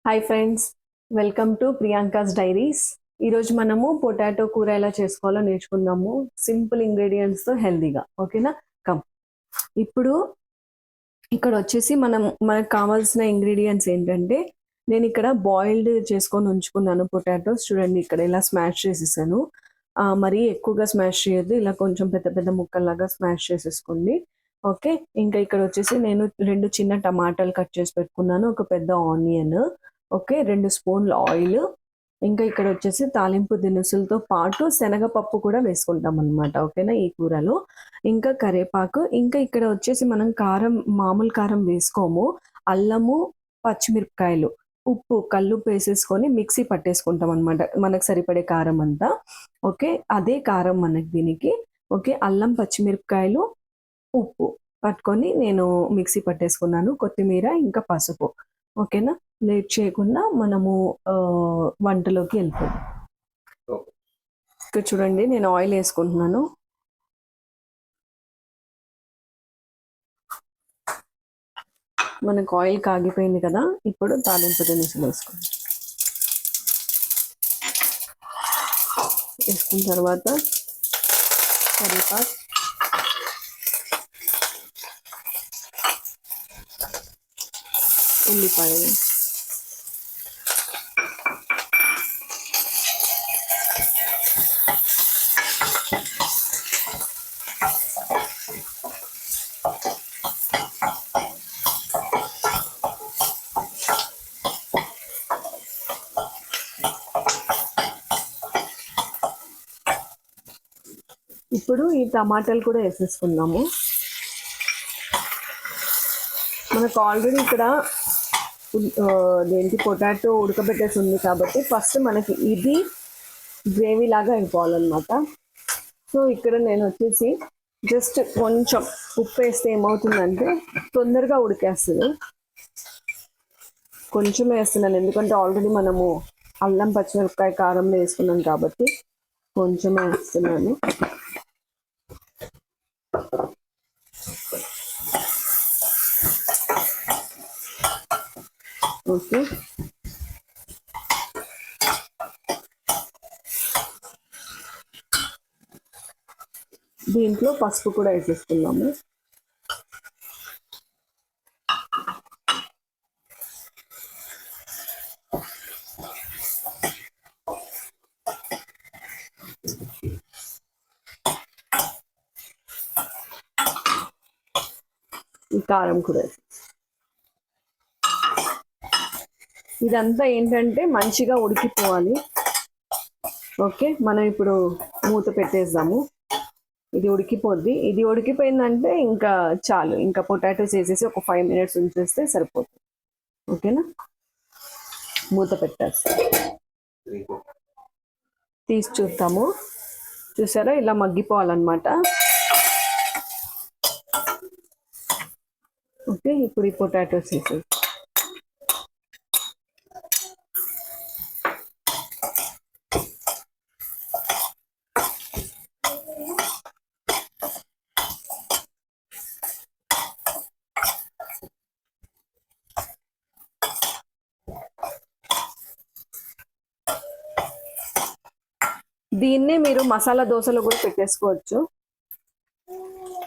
Hi friends, welcome to Priyanka's diaries. ఈరోజు మనము potato కూర ఎలా చేసుకోవాలో నేర్చుకుందాము. సింపుల్ ఇంగ్రీడియంట్స్తో హెల్దీగా. ఓకేనా? కమ్. ఇప్పుడు ఇక్కడ వచ్చేసి మనకు కావాల్సిన ఇంగ్రీడియంట్స్ ఏంటంటే, నేను ఇక్కడ బాయిల్డ్ చేసుకొని ఉంచుకున్నాను పొటాటోస్. చూడండి, ఇక్కడ ఇలా స్మాష్ చేసేసాను. మరీ ఎక్కువగా స్మాష్ చేయొద్దు, ఇలా కొంచెం పెద్ద పెద్ద ముక్కల్లాగా స్మాష్ చేసేసుకోండి. ఓకే, ఇంకా ఇక్కడ వచ్చేసి నేను 2 చిన్న టమాటాలు కట్ చేసి పెట్టుకున్నాను, ఒక పెద్ద ఆనియన్, ఓకే, 2 స్పూన్లు ఆయిల్, ఇంకా ఇక్కడ వచ్చేసి తాలింపు దినుసులతో పాటు శనగపప్పు కూడా వేసుకుంటాం అనమాట. ఓకేనా? ఈ కూరలో ఇంకా కరివేపాకు, ఇంకా ఇక్కడ వచ్చేసి మనం కారం, మామూలు కారం వేసుకోము, అల్లము, పచ్చిమిరపకాయలు, ఉప్పు, కల్లుప్పు వేసేసుకొని మిక్సీ పట్టేసుకుంటాం అనమాట, మనకు సరిపడే కారం అంతా. ఓకే, అదే కారం మనకి దీనికి. ఓకే, అల్లం, పచ్చిమిరపకాయలు, ఉప్పు పట్టుకొని నేను మిక్సీ పట్టేసుకున్నాను, కొత్తిమీర, ఇంకా పసుపు. ఓకేనా? లేట్ చేయకుండా మనము వంటలోకి వెళ్ళిపోతాం. ఇక్కడ చూడండి, నేను ఆయిల్ వేసుకుంటున్నాను. మనకు ఆయిల్ కాగిపోయింది కదా, ఇప్పుడు తాలింపు దినుసులు వేసుకున్న తర్వాత కరివేపాకు, ఉల్లిపాయలు, ఇప్పుడు ఈ టమాటాలు కూడా వేసేసుకుందాము. మనకు ఆల్రెడీ ఇక్కడ దేనికి పొటాటో ఉడకబెట్టేసి ఉంది కాబట్టి ఫస్ట్ మనకి ఇది గ్రేవీ లాగా అయిపోవాలన్నమాట. సో ఇక్కడ నేను వచ్చేసి జస్ట్ కొంచెం ఉప్పు వేస్తే ఏమవుతుందంటే తొందరగా ఉడికేస్తుంది. కొంచెం వేస్తున్నాను, ఎందుకంటే ఆల్రెడీ మనము అల్లం, పచ్చిమిరపకాయ, కారంలో వేసుకున్నాం కాబట్టి కొంచెం వేస్తున్నాను. ఓకే, దీంట్లో పసుపు కూడా వేసేసుకున్నాము. ఈ కారం కూడా. ఇదంతా ఏంటంటే మంచిగా ఉడికిపోవాలి. ఓకే, మనం ఇప్పుడు మూత పెట్టేద్దాము. ఇది ఉడికిపోద్ది. ఇది ఉడికిపోయిందంటే ఇంకా చాలు, ఇంకా పొటాటోస్ వేసేసి ఒక 5 minutes ఉంచేస్తే సరిపోతుంది. ఓకేనా? మూత పెట్టేస్తా, తీసి చూద్దాము. చూసారా, ఇలా మగ్గిపోవాలన్నమాట. ఓకే, ఇప్పుడు ఈ పొటాటోస్ వేసేసి దీన్నే మీరు మసాలా దోశలో కూడా పెట్టేసుకోవచ్చు.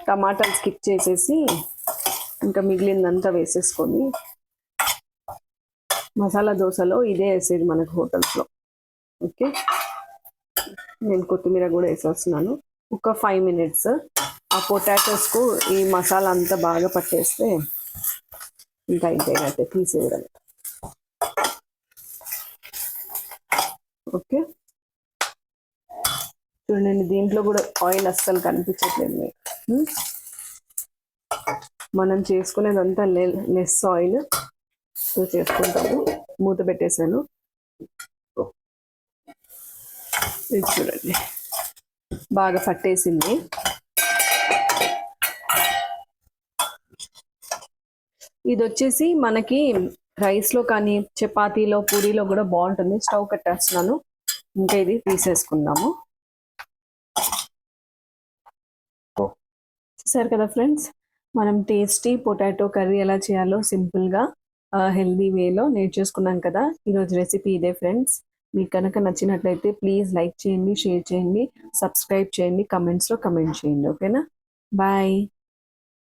టమాటాలు స్కిప్ చేసేసి ఇంకా మిగిలిందంతా వేసేసుకొని మసాలా దోశలో ఇదే వేసేది మనకు హోటల్స్లో. ఓకే, నేను కొత్తిమీర కూడా వేసేస్తున్నాను. ఒక 5 minutes ఆ పొటాటోస్కు ఈ మసాలా అంతా బాగా పట్టేస్తే ఇంకా ఇంకైతే తీసేయడం. ఓకే, చూడండి, దీంట్లో కూడా ఆయిల్ అస్సలు కనిపించట్లేదు మీకు. మనం చేసుకునేదంతా లెస్ ఆయిల్ చేసుకుంటాము. మూత పెట్టేశాను. ఇది చూడండి, బాగా పట్టేసింది. ఇది వచ్చేసి మనకి రైస్లో కానీ చపాతీలో, పూరీలో కూడా బాగుంటుంది. స్టవ్ కట్టేస్తున్నాను. ఇంకా ఇది తీసేసుకుందాము. చూసారు కదా ఫ్రెండ్స్, మనం టేస్టీ పొటాటో కర్రీ ఎలా చేయాలో సింపుల్గా హెల్దీ వేలో నేర్చేసుకున్నాం కదా. ఈరోజు రెసిపీ ఇదే ఫ్రెండ్స్. మీకు కనుక నచ్చినట్లయితే ప్లీజ్ లైక్ చేయండి, షేర్ చేయండి, సబ్స్క్రైబ్ చేయండి, కమెంట్స్లో కమెంట్ చేయండి. ఓకేనా? బాయ్.